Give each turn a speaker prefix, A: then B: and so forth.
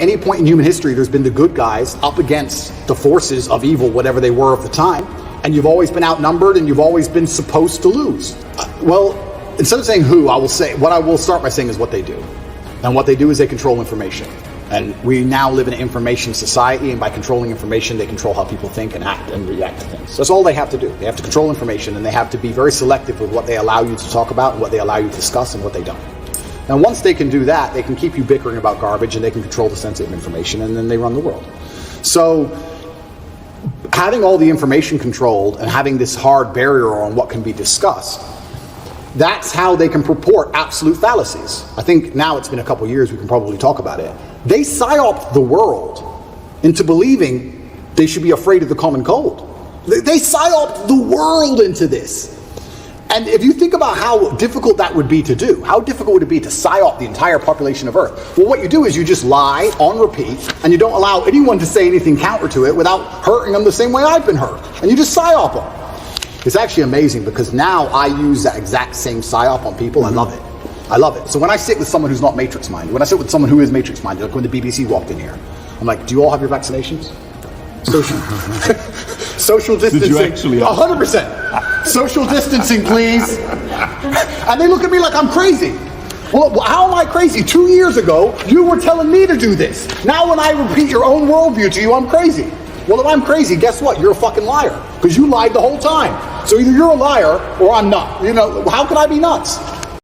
A: any point in human history, there's been the good guys up against the forces of evil, whatever they were of the time, and you've always been outnumbered and you've always been supposed to lose. Well, instead of saying who, what I will start by saying is what they do. And what they do is they control information. And we now live in an information society, and by controlling information, they control how people think and act and react to things. That's all they have to do. They have to control information, and they have to be very selective with what they allow you to talk about and what they allow you to discuss and what they don't. And once they can do that, they can keep you bickering about garbage, and they can control the sensitive information, and then they run the world. So having all the information controlled and having this hard barrier on what can be discussed, that's how they can purport absolute fallacies. I think now it's been a couple years, we can probably talk about it. They psyop the world into believing they should be afraid of the common cold. They psyop the world into this. And if you think about how difficult that would be to do, how difficult would it be to psyop the entire population of Earth? Well, what you do is you just lie on repeat, and you don't allow anyone to say anything counter to it without hurting them the same way I've been hurt. And you just psyop them. It's actually amazing, because now I use that exact same psyop on people. I love it. I love it. So when I sit with someone who's not matrix-minded, when I sit with someone who is matrix-minded, like when the BBC walked in here, I'm like, do you all have your vaccinations? Social distancing.
B: Did you actually?
A: 100%. Social distancing, please. And they look at me like I'm crazy. Well, how am I crazy? 2 years ago, you were telling me to do this. Now when I repeat your own worldview to you, I'm crazy. Well, if I'm crazy, guess what? You're a fucking liar, because you lied the whole time. So either you're a liar or I'm not. You know, how could I be nuts?